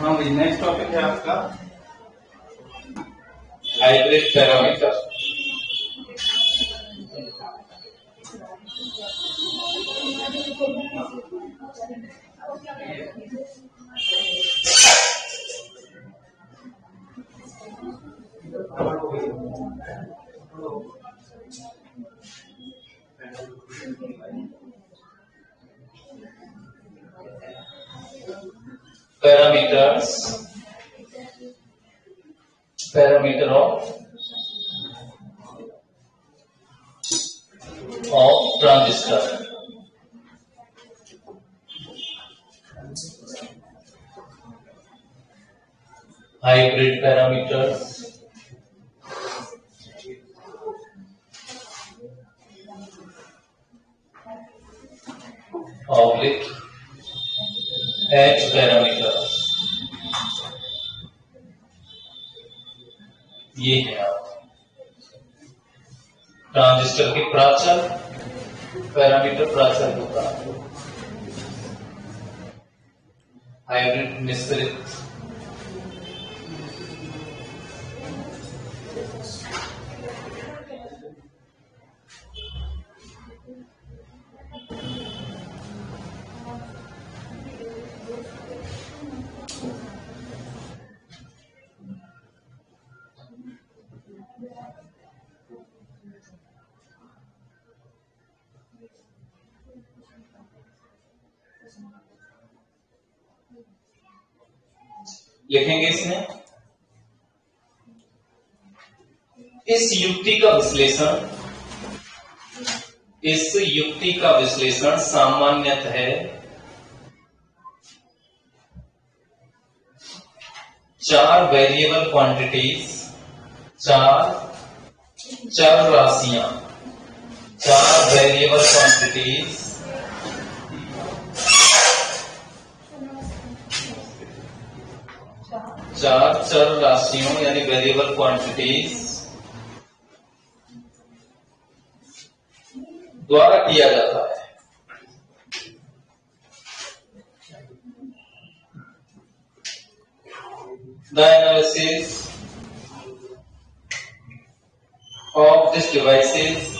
हाँ भाई, next topic है आपका hybrid parameter. Parameter of transistor. Hybrid parameters oblique H parameters। ये है ट्रांजिस्टर के प्राचल, पैरामीटर प्राचल होता है। हाइब्रिड मिश्रित लिखेंगे इसमें। इस युक्ति का विश्लेषण सामान्यतः है 4 वेरिएबल क्वांटिटीज, 4 चर राशियां, 4 वेरिएबल क्वांटिटीज, 4 चर राशियों यानी वेरिएबल क्वांटिटीज द्वारा किया जाता है। The analysis of this devices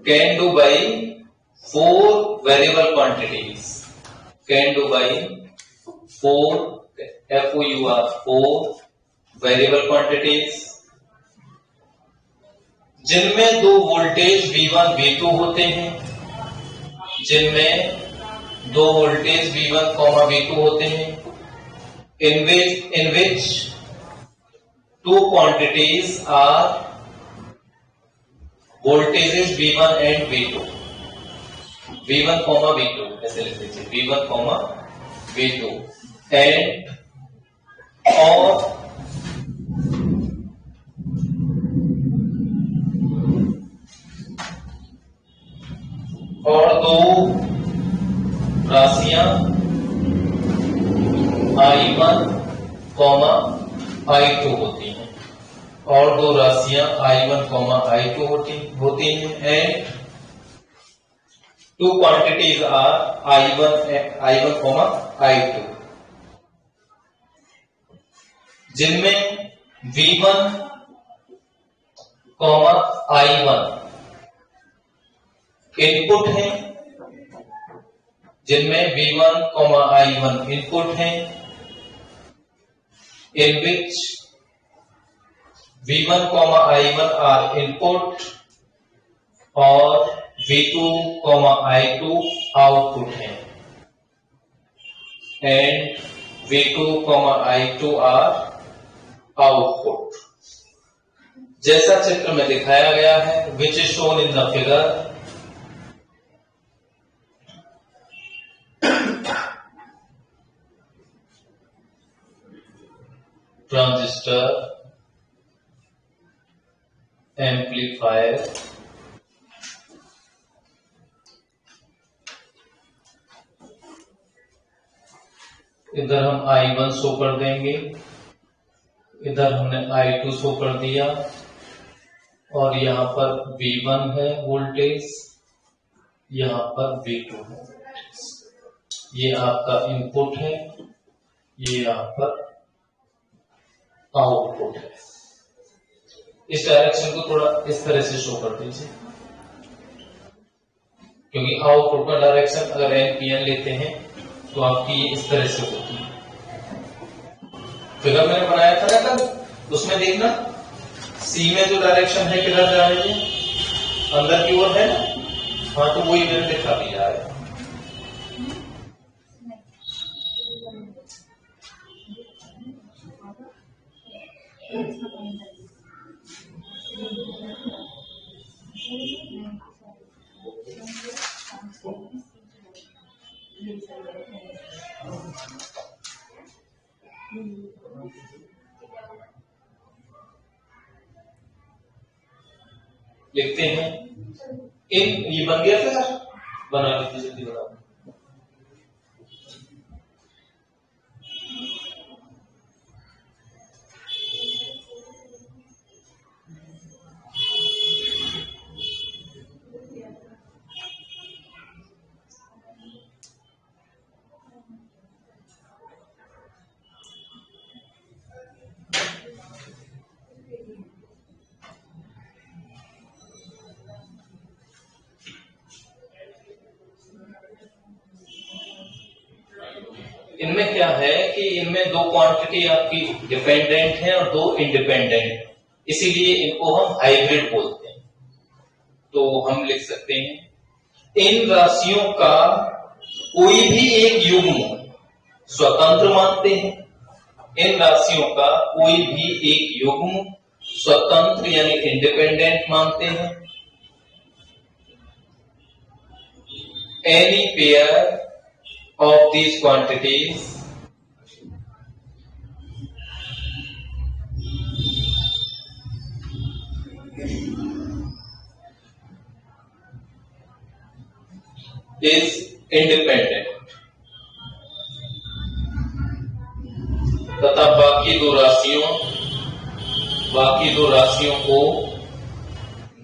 can do by 4 variable quantities. Can do by 4 variable quantities, जिनमें 2 वोल्टेज V1 V2 होते हैं, जिनमें 2 वोल्टेज V1 V2 होते हैं, in which 2 quantities are voltages V1 and V2, V1, V2 ऐसे लिख लीजिए, V1, V2 and और 2 राशियां I1, I2 होती हैं, और 2 राशियां I1, I2 होती हैं, and 2 quantities are I1, I2, जिनमें V1, I1 इनपुट हैं, जिनमें V1, I1 इनपुट हैं, in which V1, I1 are input और V2, I2 आउटपुट हैं, and V2, I2 are output, जैसा चित्र में दिखाया गया है, which is shown in the figure। Transistor, amplifier, इधर हम I1 शो कर देंगे, इधर हमने I2 शो कर दिया, और यहां पर V1 है वोल्टेज, यहां पर V2 है वोल्टेज। ये आपका इनपुट है, ये यहां पर आउटपुट है। इस डायरेक्शन को थोड़ा इस तरह से शो कर दीजिए, क्योंकि आउटपुट का डायरेक्शन अगर NPN लेते हैं तो आपकी ये इस तरह से होती है। फिगर मैंने बनाया था ना कल, उसमें देखना C में जो डायरेक्शन है किधर जा रही है, अंदर की ओर है ना। हाँ, तो वही मैंने दिखा दिया है। लिखते हैं ये बन गया फिर, बना लीजिए जल्दी बना। इनमें क्या है कि इनमें दो क्वांटिटी आपकी डिपेंडेंट है और दो इंडिपेंडेंट, इसीलिए इनको हम हाइब्रिड बोलते हैं। तो हम लिख सकते हैं इन राशियों का कोई भी एक युग्म स्वतंत्र मानते हैं, इन राशियों का कोई भी एक युग्म स्वतंत्र यानी इंडिपेंडेंट मानते हैं। Any pair of these quantities is independent, तथा बाकी दो राशियों को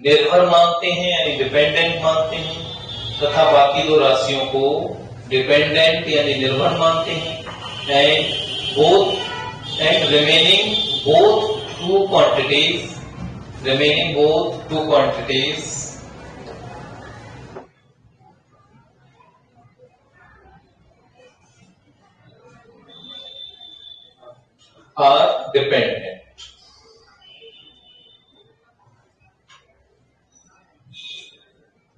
निर्भर मानते हैं यानी डिपेंडेंट मानते हैं, तथा बाकी दो राशियों को डिपेंडेंट यानी निर्भर मानते हैं। And remaining both two quantities are dependent.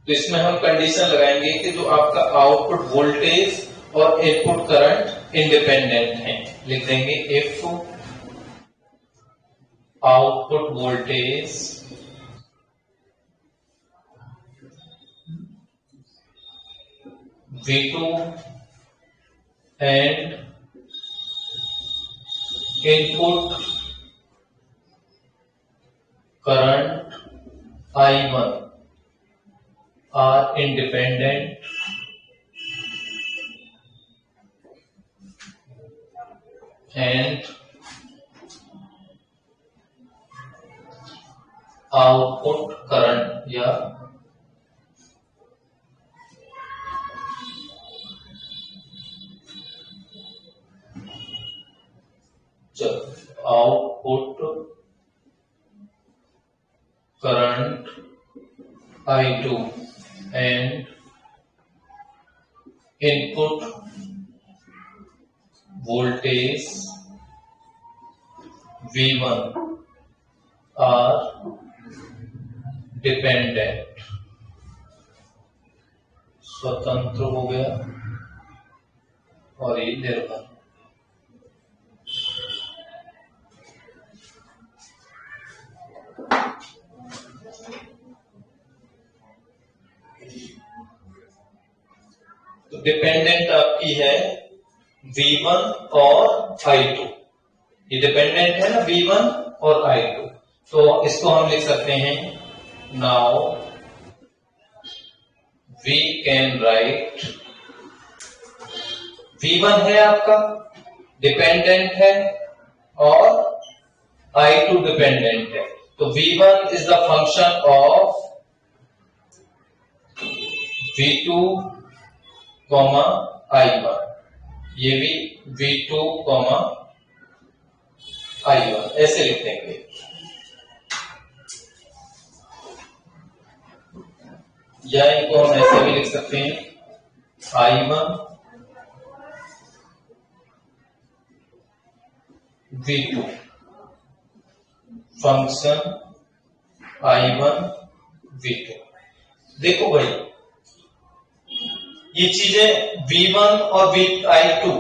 तो इसमें हम कंडीशन लगाएंगे कि जो आपका आउटपुट वोल्टेज और इनपुट करंट इंडिपेंडेंट है। लिख देंगे if output voltage V2 and input current I1 are independent, and output current या output current I2 and input voltage V1 are dependent, स्वतंत्र हो गया और ये निर्भर। तो डिपेंडेंट आपकी है V1 और I2, ये डिपेंडेंट है ना V1 और I2। तो इसको हम लिख सकते हैं now we can write, V1 है आपका डिपेंडेंट है और I2 डिपेंडेंट है। तो V1 is the function of V2 comma I1, ये भी V2 कॉमा I1 ऐसे लिख देंगे। या इनको हम ऐसे भी लिख सकते हैं I1 V2 function I1 V2। देखो भाई ये चीजें V1 और I2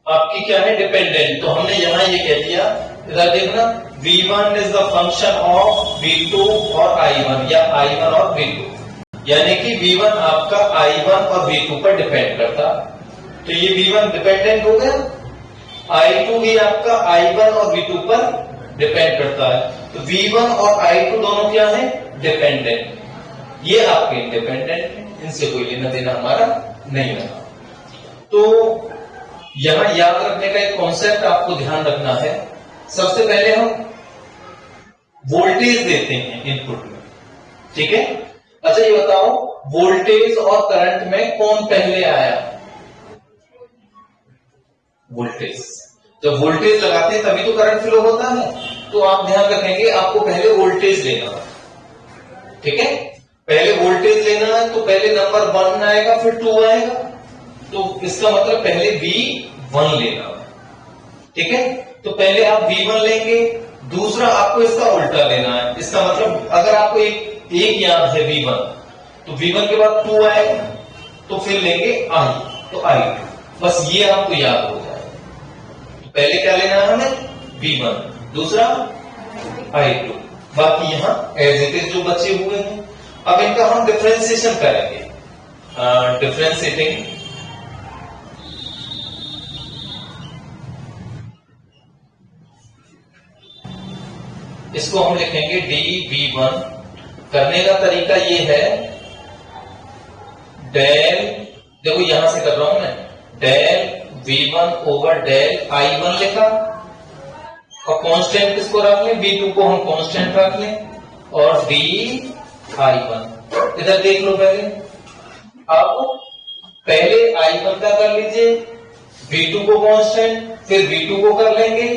आपकी क्या है, डिपेंडेंट। तो हमने यहां ये कह दिया, इधर देखना V1 is the function of V2 और I1 या I1 और V2, यानी कि V1 आपका I1 और V2 पर डिपेंड करता। तो ये V1 डिपेंडेंट हो गया, I2 भी आपका I1 और V2 पर डिपेंड करता है। तो V1 और I2 दोनों क्या है, डिपेंडेंट। ये आपके इंडिपेंडेंट है, इनसे कोई लेना देना हमारा नहीं रहा। तो यहां याद रखने का एक कॉन्सेप्ट आपको ध्यान रखना है। सबसे पहले हम वोल्टेज देते हैं इनपुट में, ठीक है। अच्छा ये बताओ वोल्टेज और करंट में कौन पहले आया, वोल्टेज। जब वोल्टेज लगाते हैं तभी तो करंट फ्लो होता है। तो आप ध्यान रखेंगे आपको पहले वोल्टेज लेना है, ठीक है। पहले वोल्टेज लेना है तो पहले नंबर 1 आएगा फिर 2 आएगा, तो इसका मतलब पहले V1 लेना है, ठीक है। तो पहले आप V1 लेंगे, दूसरा आपको इसका उल्टा लेना है। इसका मतलब अगर आपको एक याद है V1, तो V1 के बाद 2 आएगा, तो फिर लेंगे I, तो I2। बस ये आपको याद हो जाए। तो पहले क्या लेना है हमें, V1, दूसरा I2। बाकी यहां एज इट इज जो बचे हुए हैं, अब इनका हम डिफरेंशिएशन करेंगे। डिफरेंशिएटिंग इसको हम लिखेंगे dV1। करने का तरीका ये है, डेल, देखो यहां से कर रहा हूं मैं, del V1 over del I1 लिखा, और कांस्टेंट किसको रख लें, V2 को हम कांस्टेंट रख लें, और I1 इधर देख लो। अब पहले I1 का कर लीजिए, V2 को कांस्टेंट, फिर V2 को कर लेंगे,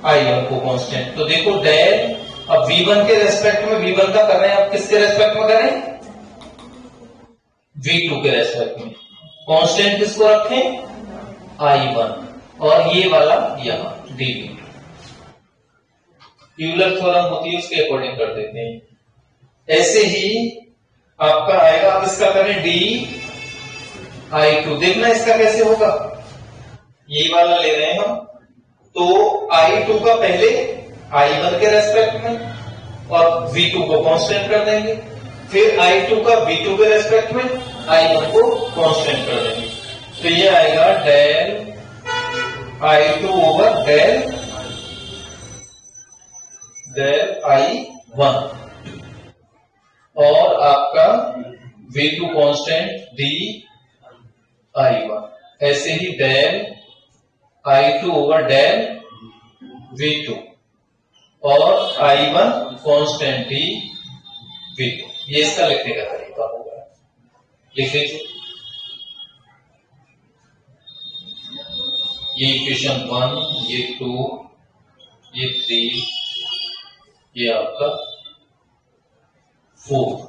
I1 को कांस्टेंट। तो देखो डेल, अब V1 के रेस्पेक्ट में V1 का कर रहे हैं, अब किसके रेस्पेक्ट में करें, V2 के रेस्पेक्ट में। कांस्टेंट किसको रखें, I1, और ये वाला यहां dV। यूलर थ्योरम होती है उसके अकॉर्डिंग कर देते हैं। ऐसे ही आपका आएगा, अब इसका करें dI2। देखना इसका कैसे होगा, ये वाला ले रहे हैं हम, तो I2 का पहले I1 के रेस्पेक्ट में और V2 को कांस्टेंट कर देंगे, फिर I2 का V2 के रेस्पेक्ट में I1 को कांस्टेंट कर देंगे। तो ये आएगा del I2 over del I1, और आपका V2 कांस्टेंट dI1। ऐसे ही del I2 over del V2 और I1 कांस्टेंट dV2। ये इसका लिखने का तरीका होगा, लिख लीजिए। ये इक्वेशन 1, ये 2, ये 3, ये आपका 4।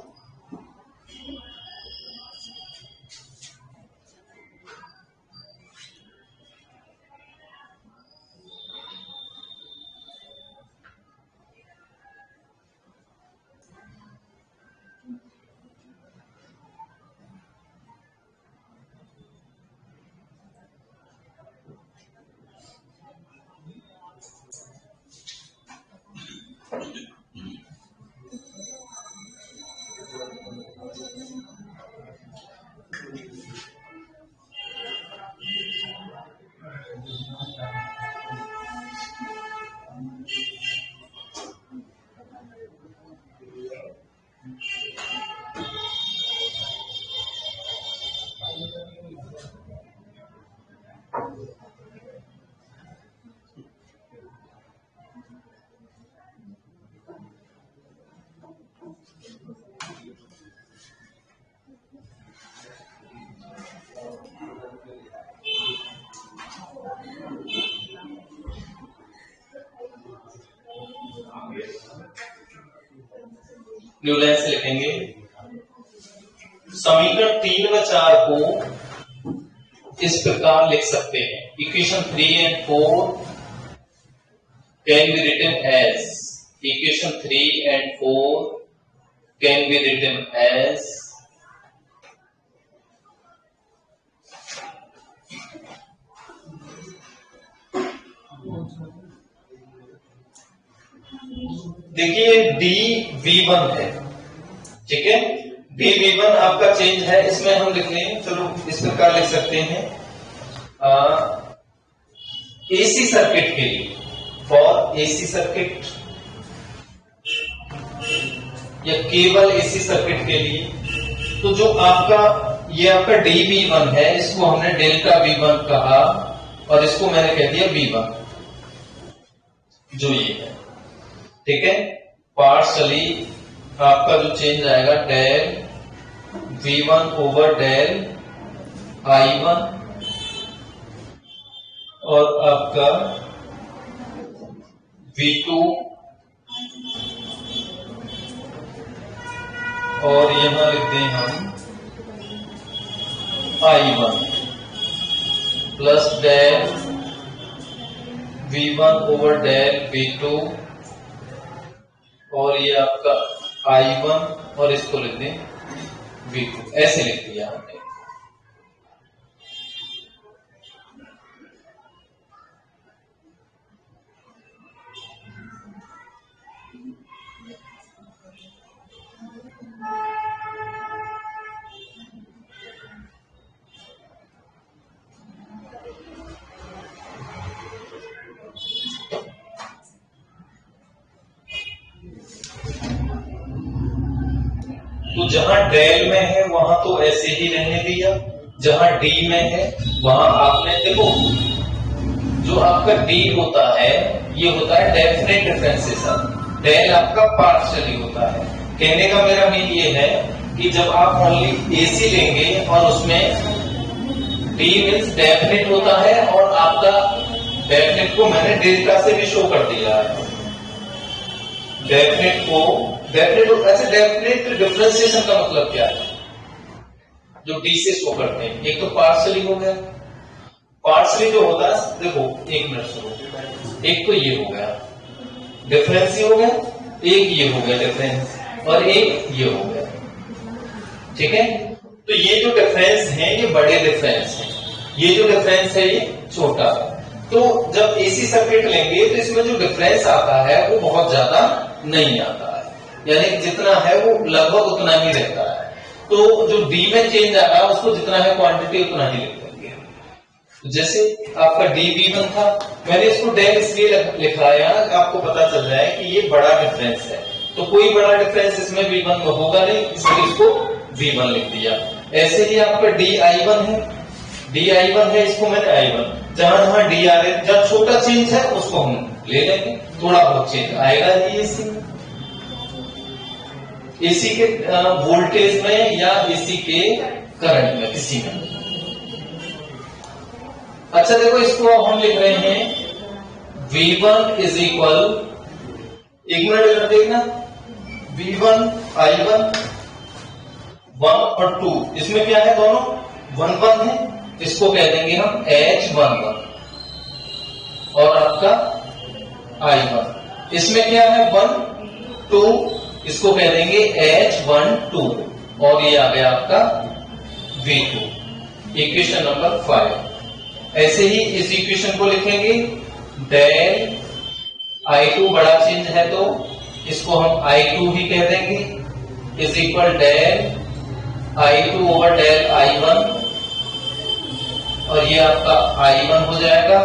न्यू लाइन से लिखेंगे समीकरण 3 व 4 को इस प्रकार लिख सकते हैं। Equation 3 and 4 can be written as equation 3 and 4 can be written as देखिए dV1 है, ठीक है। dV1 आपका चेंज है, इसमें हम लिख लें, चलो इस प्रकार लिख सकते हैं एसी सर्किट के लिए, फॉर एसी सर्किट या केवल एसी सर्किट के लिए, तो जो आपका ये आपका dV1 है, इसको हमने डेल्टा V1 कहा और इसको मैंने कह दिया V1, जो ये है, ठीक है। पार्शली आपका जो चेंज आएगा del V1 over del I1 और आपका V2 और यहां लिख दें हम I1 plus del V1 over del V2 और ये आपका I1 और इसको लिख दें V2, ऐसे लिख दिया हमने। तो जहां डेल में है वहां तो ऐसे ही रहने दिया, जहां डी में है वहां आपने देखो जो आपका डी होता है ये होता है डेफिनेट डिफरेंशिएशन, डेल आपका पार्शियली होता है। कहने का मेरा मीन ये है कि जब आप ओनली एसी लेंगे और उसमें डी मीन्स डेफिनेट होता है और आपका डेफिनेट को मैंने डेल्टा से भी शो कर दिया है। डेफिनेट को ऐसे डेफिनेट डिफरेंशिएशन का मतलब क्या है, जो डी से शो करते हैं। एक तो पार्शियली हो गया, पार्शियली जो होता है देखो एक मिनट सुनो, एक तो ये हो गया डिफरेंस ही हो गया, एक ये हो गया डिफरेंस और एक ये हो गया, ठीक है। तो ये जो डिफरेंस है ये बड़े डिफरेंस है, ये जो डिफरेंस है ये छोटा है। तो जब एसी सर्किट लेंगे तो इसमें जो डिफरेंस आता है वो बहुत ज्यादा नहीं आता है, यानी जितना है वो लगभग उतना ही रहता है। तो जो डी में चेंज आ रहा है उसको जितना है क्वांटिटी उतना ही लिख देंगे। जैसे आपका dV1 था, मैंने इसको डेल इसलिए लिखाया आपको पता चल जाए कि ये बड़ा डिफरेंस है, तो कोई बड़ा डिफरेंस इसमें V1 में होगा नहीं, इसलिए इसको V1 लिख दिया। ऐसे ही आपका dI1 है, dI1 है, इसको मैंने I1, जहां जहां डी आ रहे जब छोटा चेंज है उसको हम ले लेंगे, थोड़ा बहुत चेंज आएगा ही एसी में, एसी के वोल्टेज में या एसी के करंट में किसी में। अच्छा देखो इसको हम लिख रहे हैं V1 इज इक्वल, एक मिनट इधर देखना, V1 I1 1 और 2, इसमें क्या है दोनों 1 1 है, इसको कह देंगे हम H11 और आपका I1, इसमें क्या है 1 2, इसको कह देंगे H12 और ये आ गया आपका V2, इक्वेशन नंबर 5। ऐसे ही इस इक्वेशन को लिखेंगे डेल I2 बड़ा चेंज है तो इसको हम I2 ही कह देंगे is equal del I2 over del I1 और ये आपका I1 हो जाएगा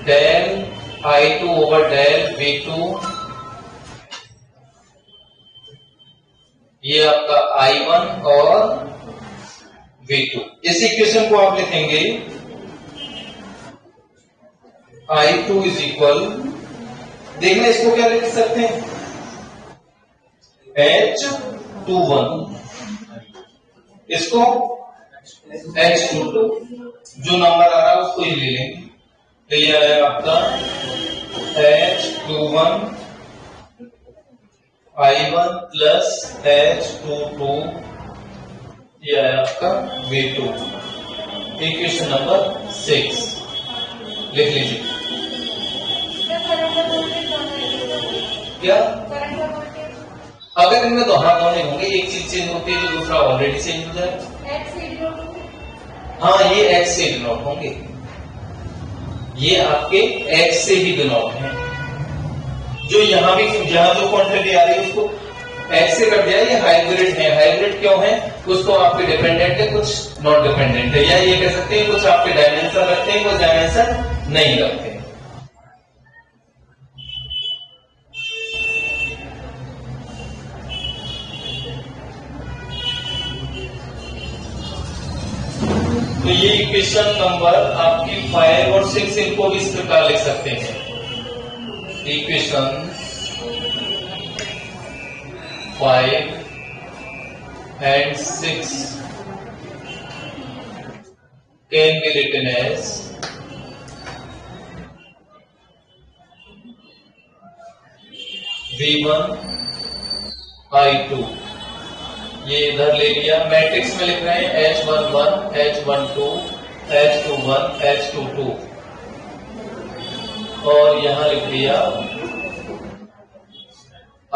del I2 over del V2, ये आपका I1 और V2। इस इक्वेशन को आप लिखेंगे I2 इज इक्वल, देखना इसको क्या लिख सकते हैं H21, इसको H22, जो नंबर आ रहा है उसको ही ले लेंगे, तो ये आएगा आपका H21 I1 प्लस H22 ये है आपका V2। इक्वेशन नंबर 6 लिख लीजिए। क्या अगर इनमें दोहरा दोनों होंगे, एक चीज चेंज होती है तो दूसरा ऑलरेडी चेंज हो जाए। हाँ, ये X से डिनोट होंगे, ये आपके X से ही डिनोट हैं। जो यहाँ जो क्वांटिटी आ रही है उसको X से कट जाए, ये हाइब्रिड है। हाइब्रिड क्यों है? कुछ तो आपके डिपेंडेंट है, कुछ नॉन डिपेंडेंट है, या ये कह सकते हैं कुछ आपके डायमेंशन रखते हैं, कुछ डायमेंशन नहीं रखते हैं। तो ये इक्वेशन नंबर आपकी 5 और 6 इनको भी इस प्रकार लिख सकते हैं। Equation 5 and 6 can be written as V1 I2। ये इधर ले लिया, मैट्रिक्स में लिख रहे हैं H11 H12 H21 H22 और यहां लिख दिया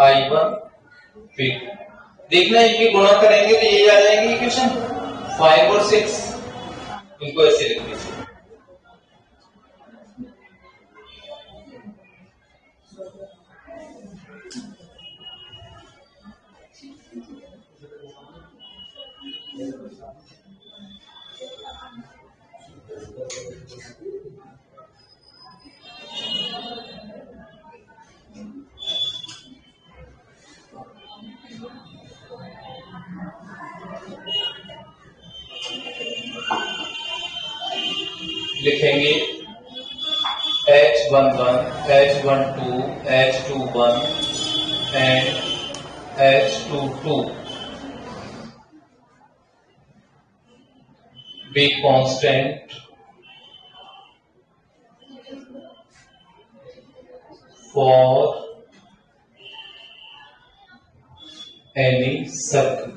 I1 फिर देखना इनकी गुणा करेंगे तो ये आ जाएंगे इक्वेशन 5 और 6। इनको ऐसे लिख दीजिए। लिखेंगे H11 H12 H21 and H22 be constant for any circuit.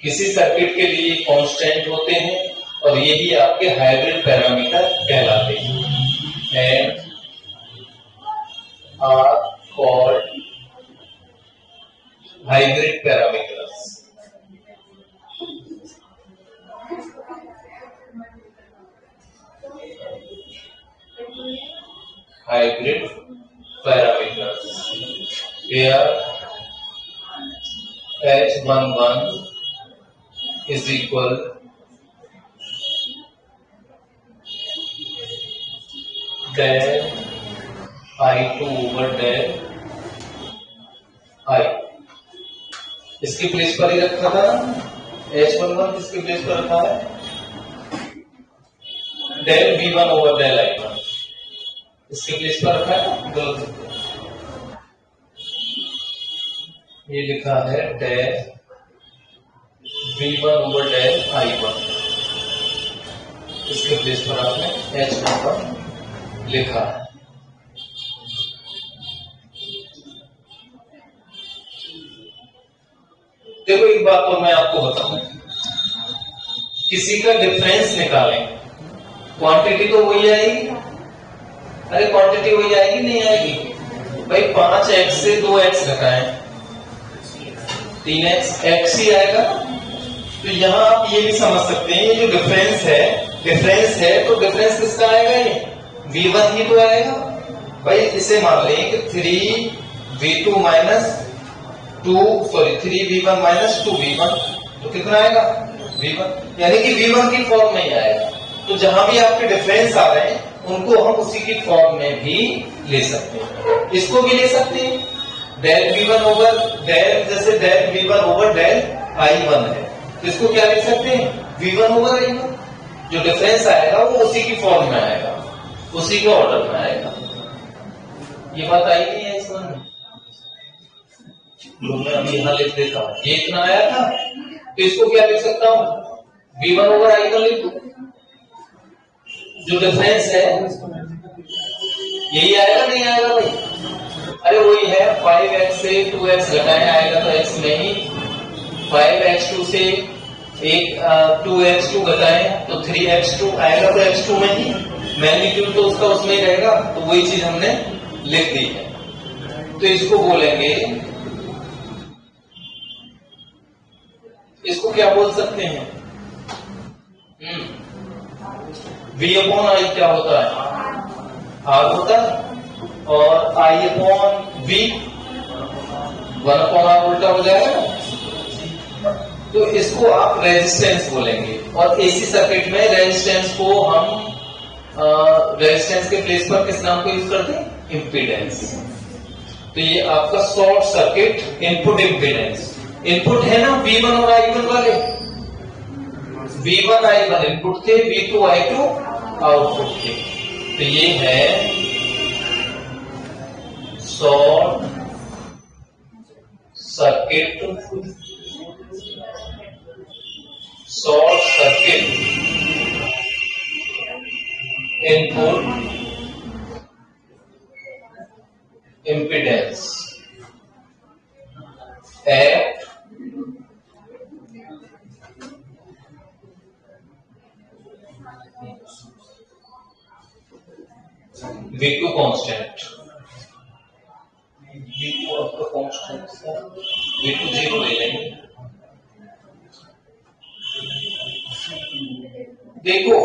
किसी सर्किट के लिए कांस्टेंट होते हैं और यही आपके हाइब्रिड पैरामीटर कहलाते हैं। And are called hybrid parameters. Hybrid parameters here H11 is equal del I2 over del I। इसकी प्लेस पर ही रखा था ना, H11 किसके प्लेस पर रखा है? del V1 over del I1 इसके प्लेस पर रखा है। ये लिखा है del V1 over del I1, इसके प्लेस पर आपने H11 लिखा है। देखो एक बात तो मैं आपको बताऊं, किसी का डिफरेंस निकालें, क्वांटिटी तो वही आएगी। अरे क्वांटिटी वही आएगी नहीं आएगी भाई? 5x से 2x घटाएं 3x x ही आएगा। तो यहां आप ये भी समझ सकते हैं, ये जो डिफरेंस है तो डिफरेंस किसका आएगा? ये V1 ही तो आएगा भाई। इसे मान लें कि 3V2 minus 3V1 minus 2V1, तो कितना आएगा? V1, यानी कि V1 की फॉर्म में ही आएगा। तो जहां भी आपके डिफरेंस आ रहे हैं उनको हम उसी की फॉर्म में भी ले सकते हैं। इसको भी ले सकते हैं del V1 ओवर del, जैसे del V1 over del I1 है, तो इसको क्या लिख सकते हैं? V1 over I1। जो डिफरेंस आएगा वो उसी की फॉर्म में आएगा, उसी के ऑर्डर में आएगा। ये बात आई नहीं है इसमें? मैं अभी यहां लिख देता हूं, ये इतना आया था तो इसको क्या लिख सकता हूं? V1 ओवर I1 लिख दो। जो डिफरेंस है यही आएगा नहीं आएगा भाई? अरे वही है 5x से 2x घटाएं आएगा तो x में ही, 5x2 से 2x2 घटाएं तो 3x2 आएगा तो x2 में ही, मैग्नीट्यूड तो उसका उसमें ही रहेगा, तो वही चीज हमने लिख दी है। तो इसको बोलेंगे, इसको क्या बोल सकते हैं? V/I क्या होता है? R होता है, और I/V 1/R उल्टा हो जाएगा। तो इसको आप रेजिस्टेंस बोलेंगे, और एसी सर्किट में रेजिस्टेंस को हम रेजिस्टेंस के प्लेस पर किस नाम को यूज करते हैं? इंपीडेंस। तो ये आपका short circuit input impedance, input है ना V1 और I1 वाले, V1 I1 इनपुट थे, V2 I2 आउटपुट थे। तो ये है short circuit input impedance at V2 constant, V2 आपका कांस्टेंट है, V2 0 ले लेंगे। देखो,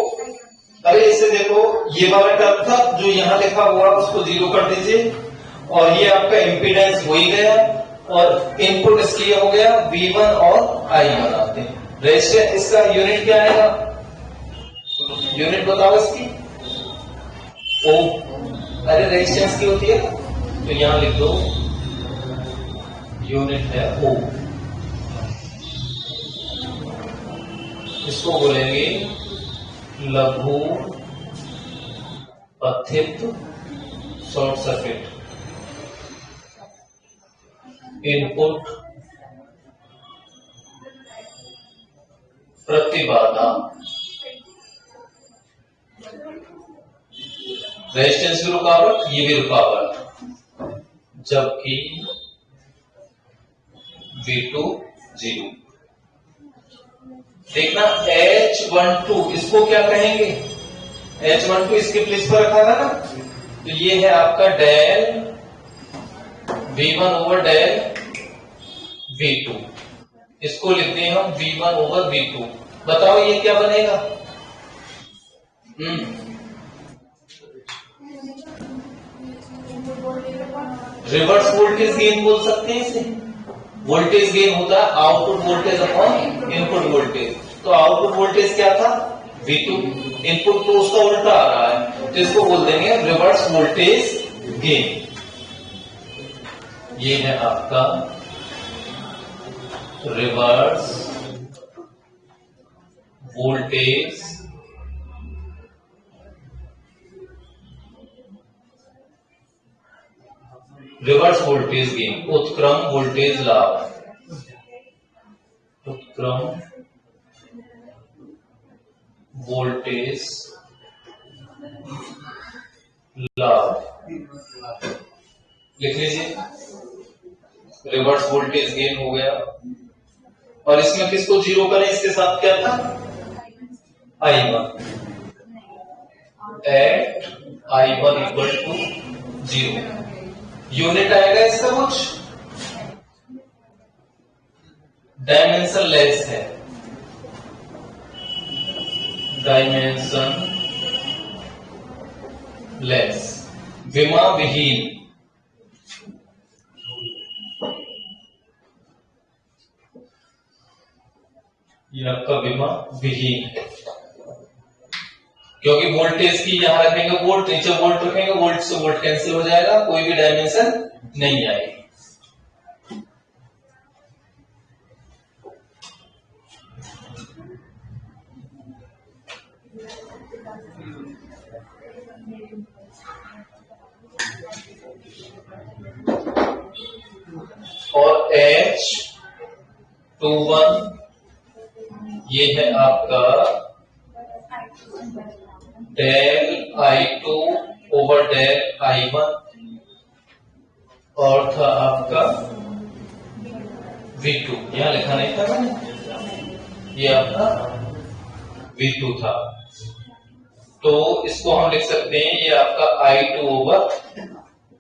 अरे इसे देखो, ये वाला टर्म था जो यहां लिखा हुआ उसको 0 कर दीजिए, और ये आपका इंपीडेंस हो ही गया, और इनपुट इसलिए हो गया V1 और I1 आते हैं। रेजिस्टेंस इसका यूनिट क्या आएगा? यूनिट बताओ इसकी, ओम। अरे रेजिस्टेंस की होती है, तो यहां लिख दो यूनिट है ओम। इसको बोलेंगे लघु पथित शॉर्ट सर्किट इनपुट प्रतिबाधा। रेजिस्टेंस की रुकावट, ये भी रुकावट, जबकि V2 0। देखना H12 इसको क्या कहेंगे? H12 इसके प्लेस पर रखा था ना, तो ये है आपका del V1 over del V2। इसको लिखते हैं हम V1 ओवर V2। बताओ ये क्या बनेगा? रिवर्स वोल्टेज गेन बोल सकते हैं इसे। वोल्टेज गेन होता है output voltage upon input voltage. तो आउटपुट वोल्टेज क्या था? V2। इनपुट तो उसका उल्टा आ रहा है, तो इसको बोल देंगे रिवर्स वोल्टेज गेन। ये है आपका रिवर्स वोल्टेज गेन, उत्क्रम वोल्टेज लाभ, उत्क्रम वोल्टेज लाभ लिख लीजिए। रिवर्स वोल्टेज गेन हो गया, और इसमें किसको 0 करें? इसके साथ क्या था? I1 eight I1 equal to 0। Unit आएगा इसका कुछ डायमेंशन लेस है, डायमेंशन लेस, विमा विहीन। ये आपका विमा विहीन है, क्योंकि वोल्टेज की यहां रखेंगे वोल्ट, नीचे वोल्ट रखेंगे, वोल्ट से वोल्ट कैंसिल हो जाएगा, कोई भी डायमेंशन नहीं आएगी। और H21 ये है आपका del I2 over del I1, और था आपका V2, यहां लिखा नहीं था मैंने, ये आपका V2 था। तो इसको हम लिख सकते हैं ये आपका I2 ओवर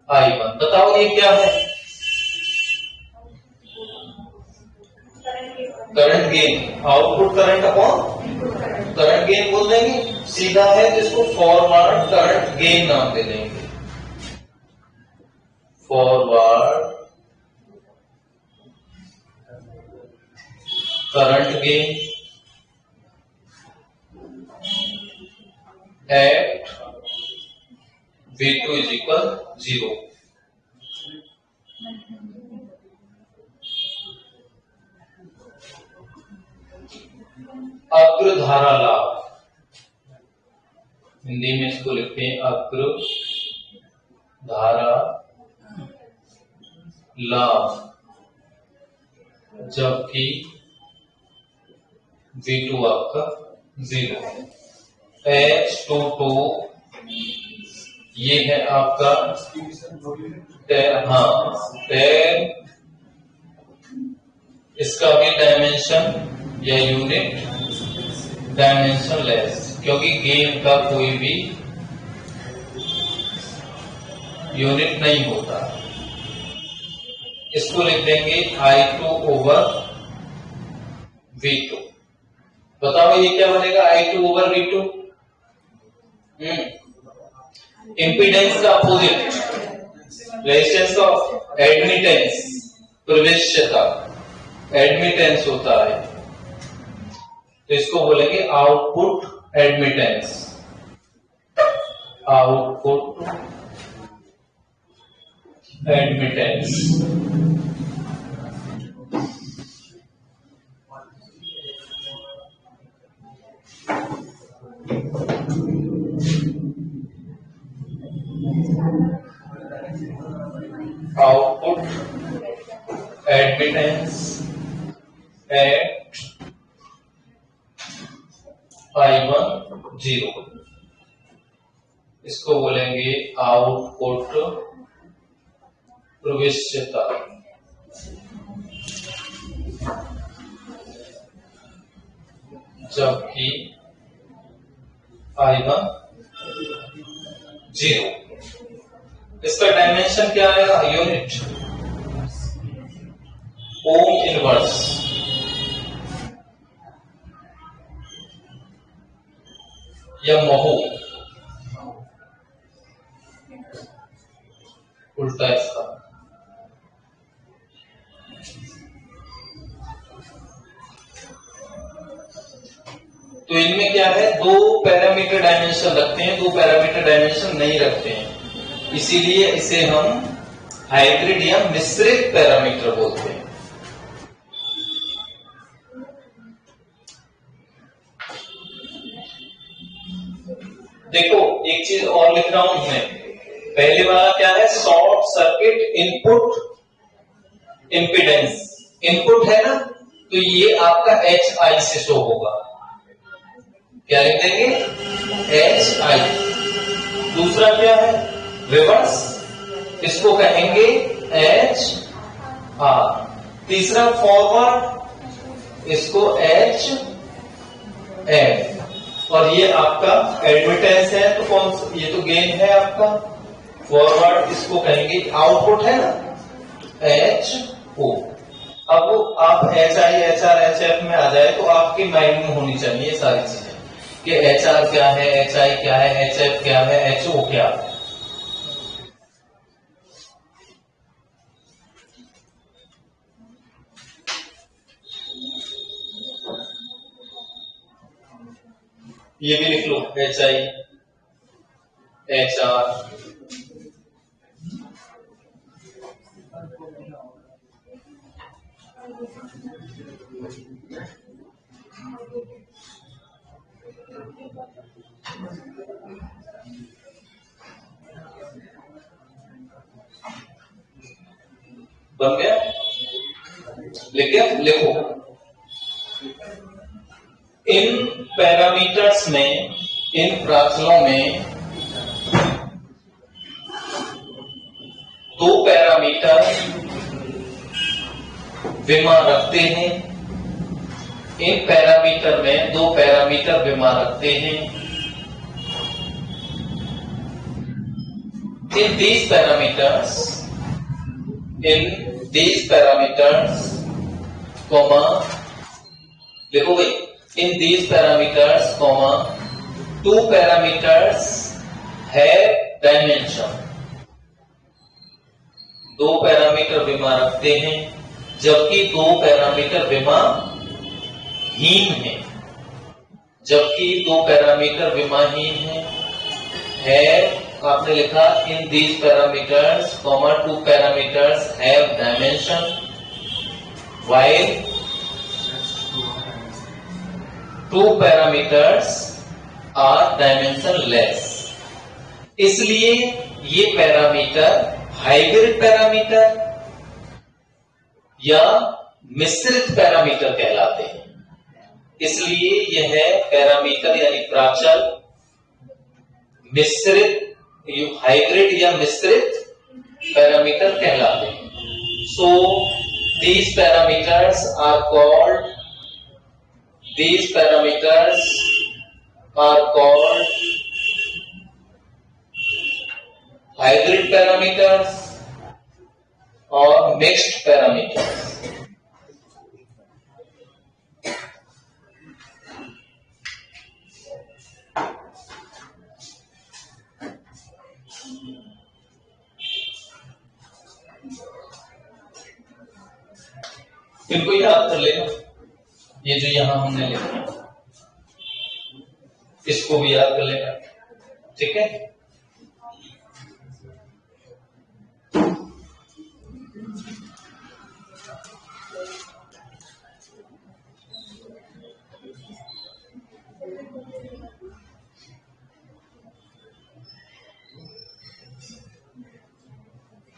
I1। बताओ ये क्या है? Current gain, output current upon current gain बोल देंगे, सीधा है तो इसको फॉरवर्ड करंट गेन नाम दे देंगे। Forward current gain at V2 is equal 0। अग्रधारा लाभ, हिंदी में इसको लिखते हैं अग्रधारा लाभ, जबकि V2 आपका 0। H22 ये है आपका इसका भी डायमेंशन या यूनिट डायमेंशन लेस, क्योंकि गेन का कोई भी यूनिट नहीं होता। इसको लिख देंगे I2 ओवर V2। बताओ ये क्या बनेगा? I2 ओवर V2, इंपीडेंस का अपोजिट, रेजिस्टेंस का एडमिटेंस, प्रवेश्यता एडमिटेंस होता है, तो इसको बोलेंगे output admittance. Output admittance. Output admittance at I1 0, इसको बोलेंगे आउटपुट प्रवेश्यता। जबकि I1 0, इसका डायमेंशन क्या आएगा? Unit ohm inverse. या महो, उल्टा इसका। तो इनमें क्या है? दो पैरामीटर डायमेंशन रखते हैं, दो पैरामीटर डायमेंशन नहीं रखते हैं, इसीलिए इसे हम हाइब्रिड या मिश्रित पैरामीटर बोलते हैं। देखो एक चीज और लिख रहा हूं मैं, पहले वाला क्या है? Short circuit input impedance, input है ना, तो ये आपका HI से शो होगा। क्या लिख देंगे? HI। दूसरा क्या है? रिवर्स, इसको कहेंगे HR। तीसरा फॉरवर्ड, इसको HF। और ये आपका एडमिटेंस है, तो कौन सा? ये तो गेन है आपका। फॉरवर्ड इसको कहेंगे, आउटपुट है ना HO। अब आप HI HR HF में आ जाए तो आपके माइंड में होनी चाहिए सारी चीजें कि HR क्या है, HI क्या है, HF क्या है, HO क्या है। ये भी लिख लो, HI HR। बन गया? लिखो इन पैरामीटर्स में, इन प्राचलों में दो पैरामीटर विमा रखते हैं। इन पैरामीटर में दो पैरामीटर विमा रखते हैं। In these parameters, comma, देखो भाई, in these parameters, comma, two parameters have dimension. दो पैरामीटर विमा रखते हैं, जबकि दो पैरामीटर विमाहीन है। आपने लिखा in these parameters comma two parameters have dimension while two parameters are dimensionless. इसलिए ये पैरामीटर हाइब्रिड पैरामीटर या मिश्रित पैरामीटर कहलाते हैं। इसलिए यह पैरामीटर यानी प्राचल मिश्रित हाइब्रिड या मिश्रित पैरामीटर कहलाते हैं। सो these parameters are called hybrid parameters or mixed parameters। इनको याद कर लेना, ये जो यहां हमने लिखा इसको भी याद कर लेना, ठीक है।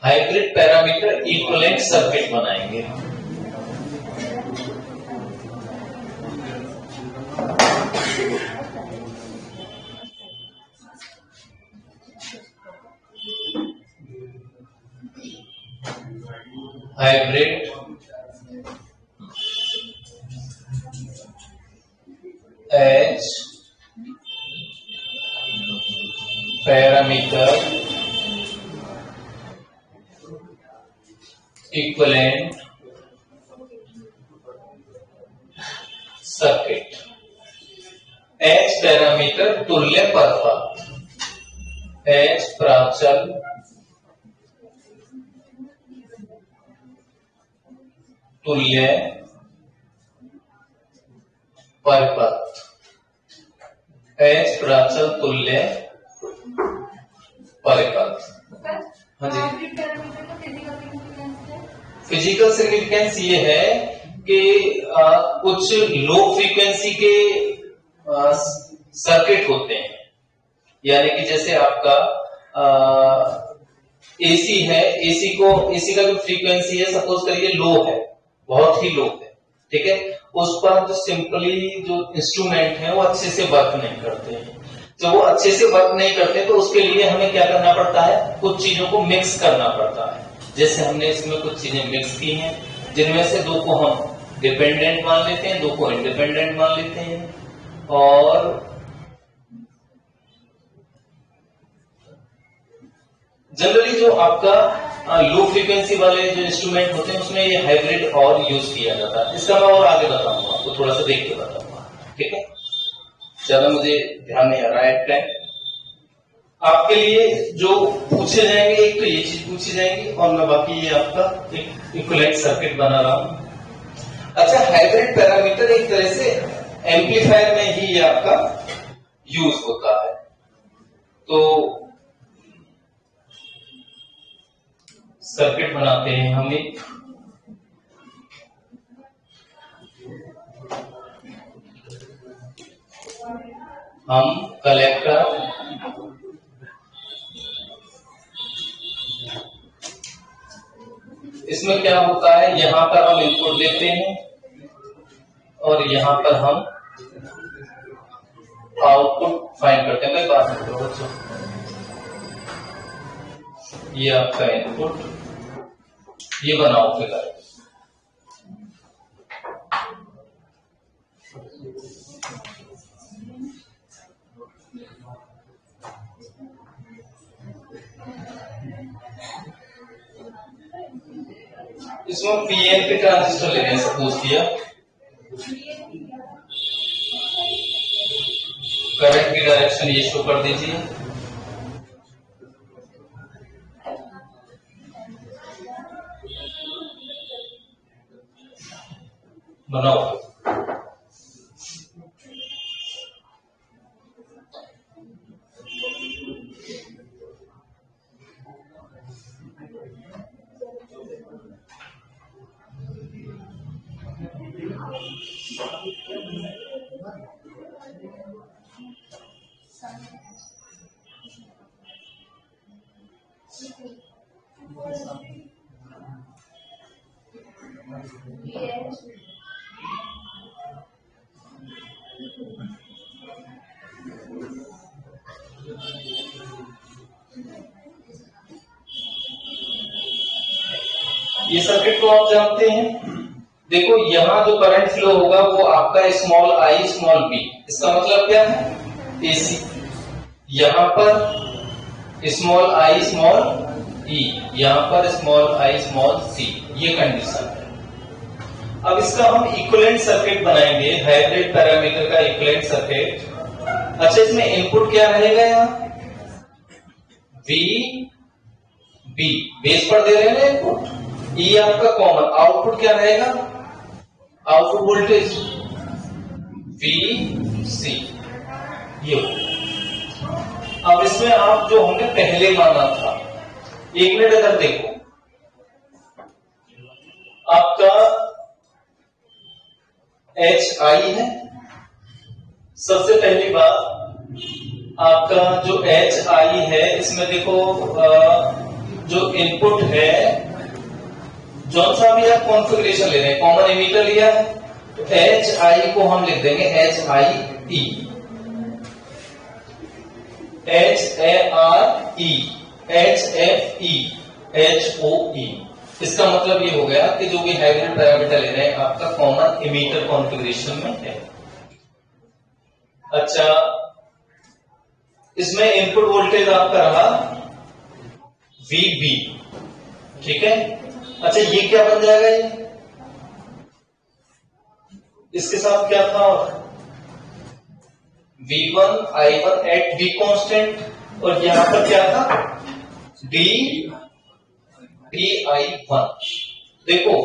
हाइब्रिड पैरामीटर इक्विवेलेंट सर्किट बनाएंगे। Hybrid H parameter equivalent circuit. H parameter तुल्य परपथ, एच प्राचल तुल्य परपथ, एच प्राचल तुल्य परिपथ। हाँ जी, फिजिकल सिग्निफिकेंस ये है कि कुछ लो फ्रीक्वेंसी के सर्किट होते हैं, यानी कि जैसे आपका एसी है, एसी का जो फ्रीक्वेंसी है सपोज करिए लो है, बहुत ही लो है, ठीक है। उस पर तो सिंपली जो इंस्ट्रूमेंट है वो अच्छे से वर्क नहीं करते हैं। तो वो अच्छे से वर्क नहीं करते तो उसके लिए हमें क्या करना पड़ता है, कुछ चीजों को मिक्स करना पड़ता है। जैसे हमने इसमें कुछ चीजें मिक्स की हैं, जिनमें से दो को हम डिपेंडेंट मान लेते हैं, दो को इंडिपेंडेंट मान लेते हैं। और जनरली जो आपका लो फ्रीक्वेंसी वाले जो इंस्ट्रूमेंट होते हैं उसमें ये हाइब्रिड और यूज किया जाता है। इसका मैं और आगे बताऊंगा, आपको थोड़ा सा देख के बताऊंगा, ठीक है। ज्यादा मुझे ध्यान नहीं आ रहा है टाइम। आपके लिए जो पूछे जाएंगे, एक तो ये चीज पूछी जाएंगी और मैं बाकी ये आपका एक इक्विवेलेंट सर्किट बना रहा हूं। अच्छा, हाइब्रिड पैरामीटर एक तरह से एम्पलीफायर में ही ये आपका यूज होता है। तो सर्किट बनाते हैं हम एक, हम कलेक्टर इसमें क्या होता है, यहां पर हम इनपुट देते हैं और यहां पर हम आउटपुट फाइंड करते हैं। मैं बात करूं बच्चों, ये आपका इनपुट, ये बनाओ फिगर, इसमें पीएनपी ट्रांजिस्टर ले रहे हैं, सपोज किया करंट की डायरेक्शन ये शो कर दीजिए। बनाओ। ये सर्किट को आप जानते हैं। देखो यहां जो करंट फ्लो होगा वो आपका स्मॉल आई स्मॉल बी, इसका मतलब क्या है एसी। यहां पर स्मॉल आई स्मॉल ई, यहां पर स्मॉल आई स्मॉल सी, ये कंडीशन है। अब इसका हम इक्विवेलेंट सर्किट बनाएंगे, हाइब्रिड पैरामीटर का इक्विवेलेंट सर्किट। अच्छा इसमें इनपुट क्या रहेगा, यहाँ वी बी बेस पर दे रहे हैं इनपुट, ई आपका कॉमन, आउटपुट क्या रहेगा, आउटपुट वोल्टेज वी सी, ये। अब इसमें आप जो हमने पहले माना था, एक मिनट अगर देखो, आपका एच आई है। सबसे पहली बात आपका जो एच आई है, इसमें देखो जो इनपुट है, जौन सा भी आप कॉन्फ़िगरेशन ले रहे हैं, कॉमन एमीटर लिया है तो एच आई को हम लिख देंगे H I E, H A R E, H F E, H O E. इसका मतलब ये हो गया कि जो भी हाइब्रिड पैरामीटर ले रहे हैं आपका कॉमन एमीटर कॉन्फ़िगरेशन में है। अच्छा इसमें इनपुट वोल्टेज आपका रहा वीबी, ठीक है। अच्छा ये क्या बन जाएगा, ये इसके साथ क्या था, V1 I1 eight V constant, और यहां पर क्या था D I1। देखो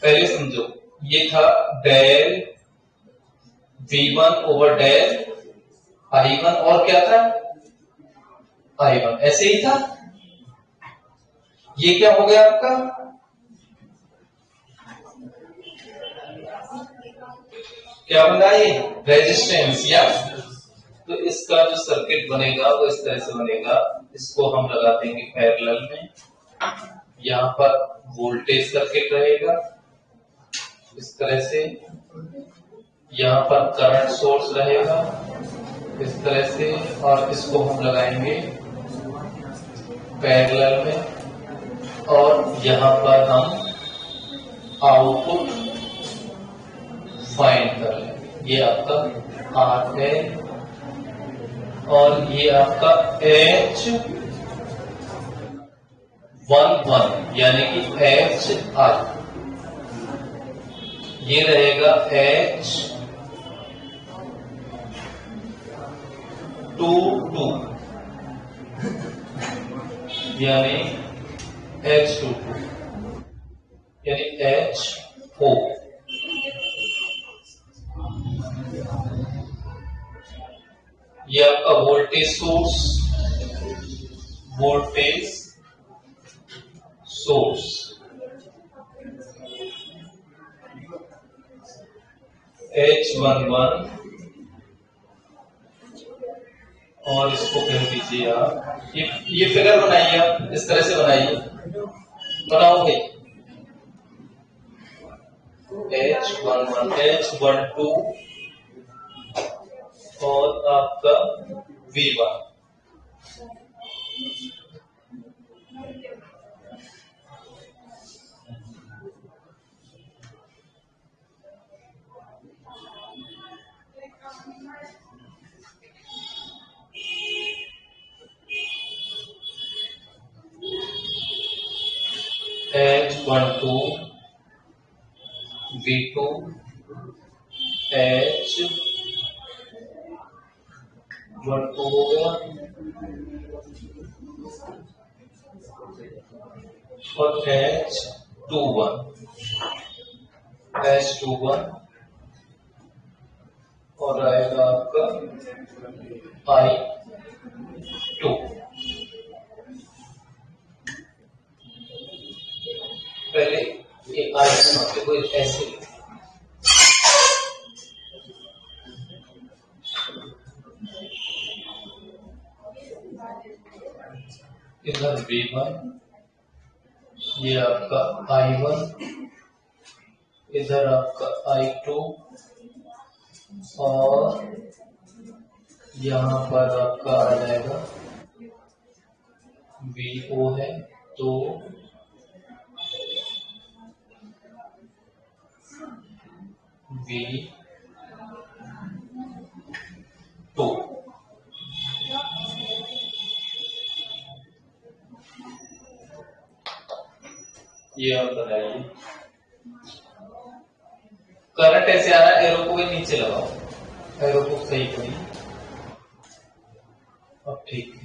पहले समझो, ये था del V1 over del I1, और क्या था I1, ऐसे ही था। ये क्या हो गया आपका, क्या बना ये रेजिस्टेंस, या तो इसका जो सर्किट बनेगा वो इस तरह से बनेगा। इसको हम लगा देंगे पैरेलल में, यहां पर वोल्टेज सर्किट रहेगा इस तरह से, यहां पर करंट सोर्स रहेगा इस तरह से, और इसको हम लगाएंगे पैरेलल में, और यहां पर हम आउटपुट फाइंड कर लेंगे। ये आपका आर है और ये आपका H11 यानी कि H आई, ये रहेगा H22 यानी H22 यानी HO। ये आपका वोल्टेज सोर्स H11, और इसको कह दीजिए आप, ये फिगर बनाइए आप, इस तरह से बनाइए, बनाओगे H11 H12 और आपका V1। H12 V2 H12 हो गया और H21 और आएगा आपका I2। पहले ये आइटम आपके कोई ऐसे इधर V1, ये आपका I1, इधर आपका I2 और यहाँ पर आपका आ जाएगा VO है तो V2। ये आप बताइए करंट ऐसे आ रहा है, एरो को भी नीचे लगाओ, एरो को सही करिए। अब ठीक है,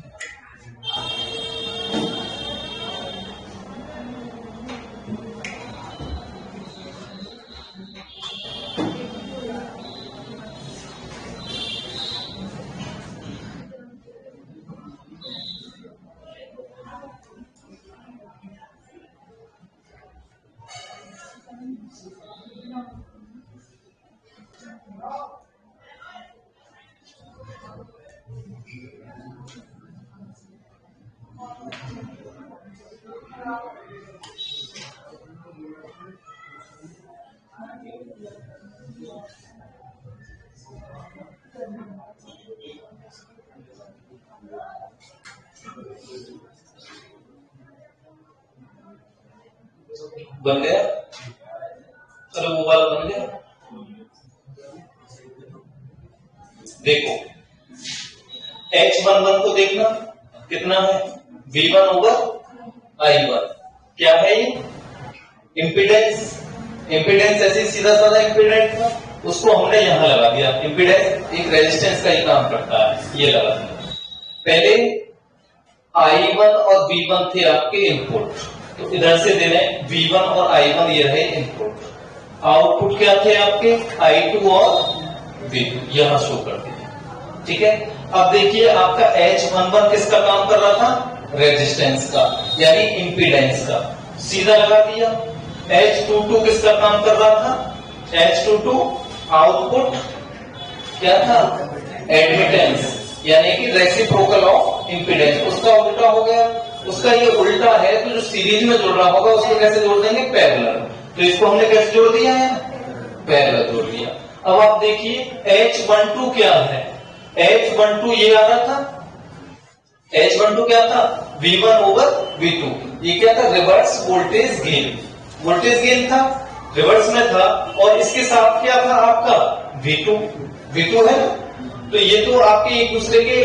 बन गया। अरे वो वाला बन गया। देखो H11 को देखना कितना है, V1 ओवर I1। क्या है ये इम्पीडेंस, इम्पीडेंस ऐसे सीधा साधा इम्पीडेंस था, उसको हमने यहां लगा दिया। इम्पीडेंस एक रेजिस्टेंस का ही काम करता है, ये लगा दिया। पहले I1 और V1 थे आपके इनपुट, तो इधर से दे रहे V1 और I1, ये रहे इनपुट। आउटपुट क्या थे आपके I2 और V2, यहां शो कर दिए। ठीक है, अब देखिए आपका H11 किसका काम कर रहा था, रेजिस्टेंस का यानी इम्पीडेंस का, सीधा लगा दिया। H22 किसका काम कर रहा था, H22 आउटपुट क्या था, एडमिटेंस यानी कि रेसिप्रोकल ऑफ इम्पीडेंस, उसका उल्टा हो गया। उसका ये उल्टा है तो जो सीरीज में जुड़ रहा होगा उसको कैसे जोड़ देंगे, पैरेलल। तो इसको हमने कैसे जोड़ दिया है, पैरेलल जोड़ दिया। अब आप देखिए H12 क्या है, H12 ये आ रहा था, H12 क्या था, V1 ओवर V2। ये क्या था, reverse voltage gain, voltage gain था, रिवर्स में था। और इसके साथ क्या था आपका V2 है ना, तो ये तो आपके एक दूसरे के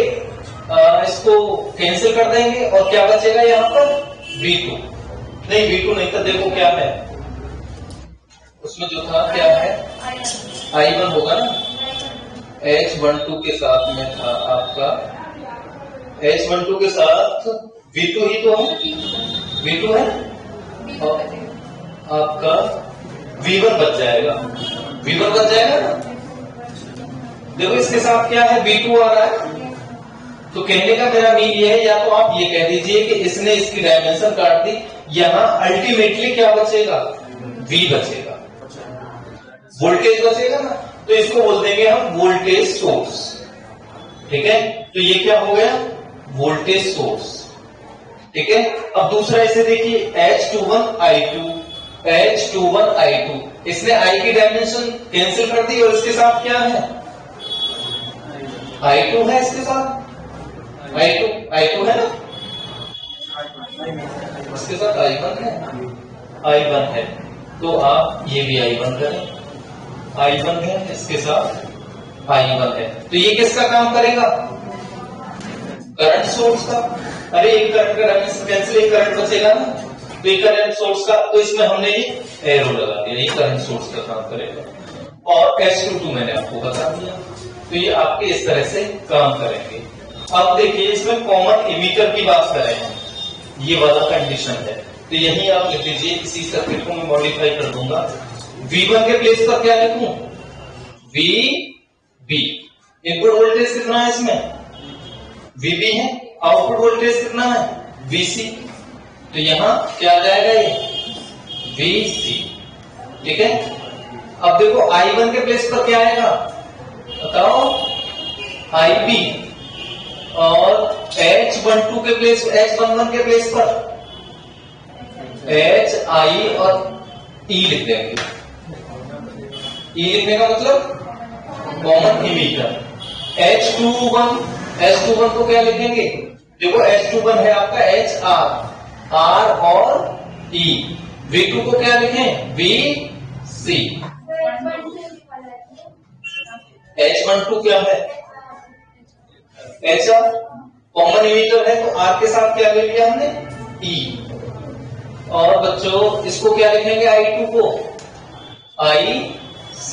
इसको कैंसिल कर देंगे और क्या बचेगा यहाँ पर V2 नहीं था, देखो क्या है उसमें जो था, क्या है I1 होगा ना, H12 के साथ में था आपका, H12 के साथ V2 ही तो है, V2 है और आपका V1 बच जाएगा ना। देखो इसके साथ क्या है, V2 आ रहा है। तो कहने का मेरा मीन ये है, या तो आप ये कह दीजिए कि इसने इसकी डायमेंशन काट दी, यहां अल्टीमेटली क्या बचेगा, V बचेगा, वोल्टेज बचेगा ना, तो इसको बोल देंगे हम वोल्टेज सोर्स। ठीक है, तो ये क्या हो गया, वोल्टेज सोर्स। ठीक है, अब दूसरा इसे देखिए H21 I2, इसने I की डायमेंशन कैंसिल कर दी और इसके साथ क्या है, I2 है, इसके साथ I2 है ना, इसके साथ I1 है। तो आप ये भी I1 करें, I1 है, इसके साथ I1 है। तो ये किसका काम करेगा, करंट सोर्स का। अरे एक करंट का डायमेंशन कैंसिल, एक करंट बचेगा ना, तो तो ये करंट सोर्स का, तो इसमें हमने ये एरो लगा दिया, ये करंट सोर्स का काम करेगा। और S22 मैंने आपको बता दिया, तो ये आपके इस तरह से काम करेंगे। अब देखिए इसमें कॉमन इमीटर की बात कर रहे हैं, ये वाला कंडीशन है, तो यही आप लिख लीजिए। इसी सर्किट को मैं मॉडिफाई कर दूंगा। V1 के प्लेस पर क्या लिखूं? VB। इनपुट वोल्टेज कितना है इसमें? VB है। आउटपुट वोल्टेज कितना है? VC। तो यहां क्या आ जाएगा? ये VC। ठीक है। अब देखो I1 के प्लेस पर क्या आएगा बताओ? IB। और H12 के प्लेस, H11 के प्लेस पर HI और E लिख देंगे। E लिखने का मतलब कॉमन इमीटर। H21 को क्या लिखेंगे? देखो H21 है आपका HR, R और E। V2 को क्या लिखें? VC। H12 क्या है? HR कॉमन इमीटर है, तो R के साथ क्या ले लिया हमने? E। और बच्चों इसको क्या लिखेंगे? I2 को IC।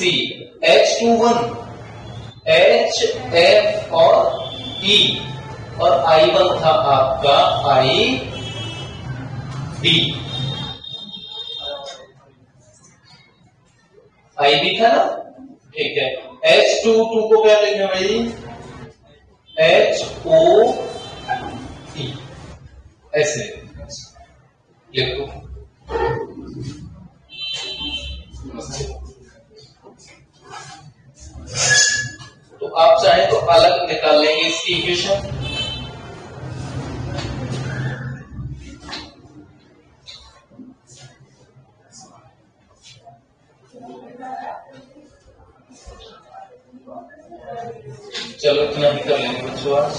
H21 H, F और E। और I1 था आपका IB। IB था ना? ठीक है। H22 को क्या लिखेंगे भाई? HOE। ऐसे लिखो। तो आप चाहे तो अलग निकाल लेंगे इसकी इक्वेशन। चलो इतना ही कर लेंगे बच्चों आज।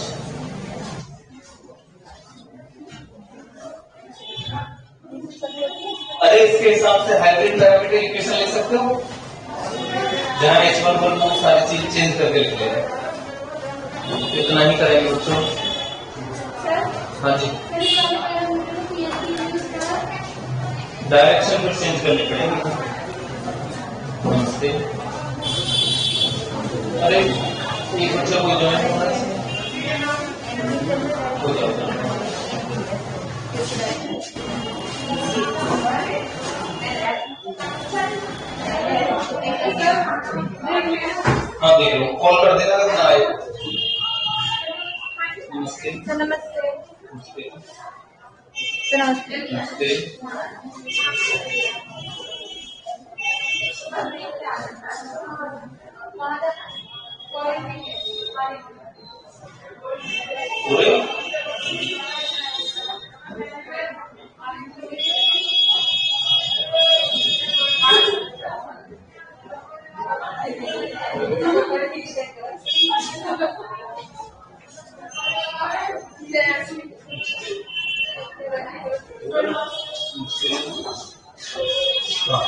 अरे इसके हिसाब से हाइब्रिड पैरामीटर इक्वेशन लिख सकते हो, जहां H11 को सारी चीज चेंज करके लिख लेंगे। इतना ही करेंगे बच्चों। हाँ जी, डायरेक्शन भी चेंज करनी पड़ेगी। नमस्ते। अरे एक बच्चा कोई ज्वाइन होना हो जाता है। हाँ देख लो, कॉल कर देना अगर ना आए। नमस्ते। नमस्ते। नमस्ते। नमस्ते। नमस्ते। पूरे हाँ